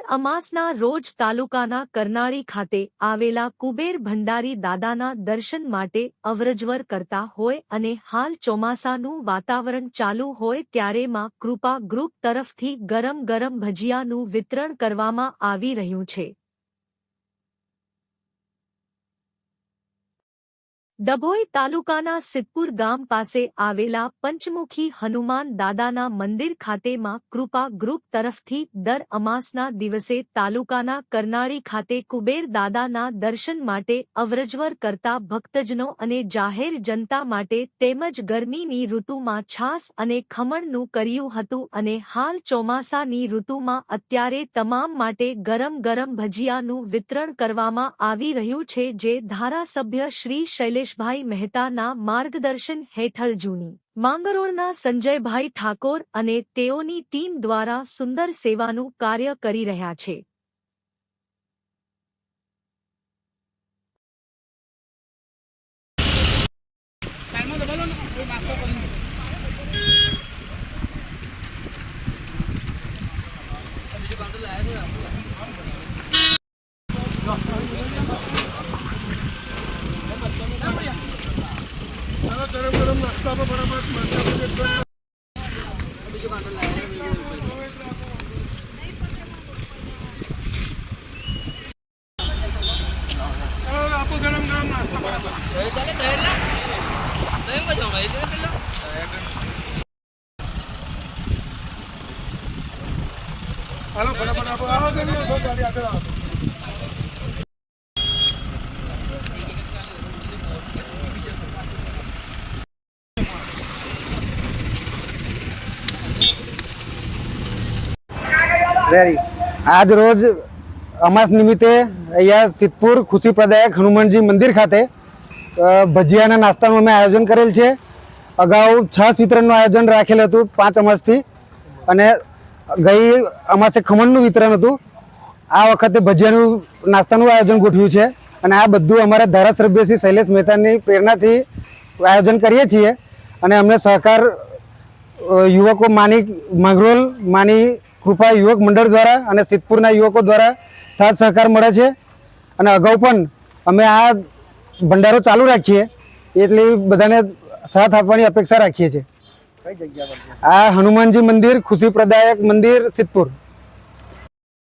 અમાસના રોજ તાલુકાના કરનાળી ખાતે આવેલા કુબેર ભંડારી દાદાના દર્શન માટે અવરજવર કરતા હોય અને હાલ ચોમાસાનું વાતાવરણ ચાલુ હોય ત્યારે માં કૃપા ગ્રુપ તરફથી ગરમ ગરમ ભજીયાનું વિતરણ કરવામાં આવી રહ્યું છે। ડભોઈ તાલુકાના સિદ્ધપુર ગામ પાસે આવેલા પંચમુખી હનુમાન દાદાના મંદિર ખાતે માં કૃપા ગ્રુપ તરફથી દર અમાસના દિવસે તાલુકાના કરનાળી ખાતે કુબેર દાદાના દર્શન માટે અવરજવર કરતા ભક્તજનો અને જાહેર જનતા માટે તેમજ ગરમીની ઋતુમાં છાસ અને ખમણનું કર્યું હતું અને હાલ ચોમાસાની ઋતુમાં અત્યારે તમામ માટે ગરમ ગરમ ભજીયાનું વિતરણ કરવામાં આવી રહ્યું છે, જે ધારાસભ્ય શ્રી શૈલેષભાઈ મહેતાના માર્ગદર્શન હેઠળ જૂની માંગરોળના સંજયભાઈ ઠાકોર અને તેઓની ટીમ દ્વારા સુંદર સેવાનું કાર્ય કરી રહ્યા છે। गरम गरम नाश्ता पर बराबर आपको गरम गरम नाश्ता हेलो फटाफट आप आओ गाड़ी आगे आओ। आज रोज अमास निमित्ते अहिया सिद्धपुर खुशी प्रदायक हनुमानजी मंदिर खाते भजियाना नाસ્તાનું અમે આયોજન કરેલ છે। અગાઉ છાસ વિતરણનું આયોજન રાખેલ હતું 5 અમાસથી અને ગઈ અમાસે ખમણનું વિતરણ હતું। આ વખતે ભજીયાનું નાસ્તાનું આયોજન ગોઠવ્યું છે અને આ બધું અમારા ધારાસભ્ય શ્રી શૈલેષ મહેતાની પ્રેરણાથી આયોજન કરીએ છીએ અને અમને સહકાર યુવકો માની માંગરોળ માની કૃપા યુવક મંડળ द्वारा અને સિદ્ધપુરના યુવકો દ્વારા સાથ સહકાર મળે છે અને અગાઉ પણ અમે આ ભંડારો ચાલુ રાખીએ એટલે બધાને સાથ આપવાની અપેક્ષા રાખીએ છીએ। આ હનુમાનજી મંદિર ખુશી પ્રદાયક મંદિર સિદ્ધપુર।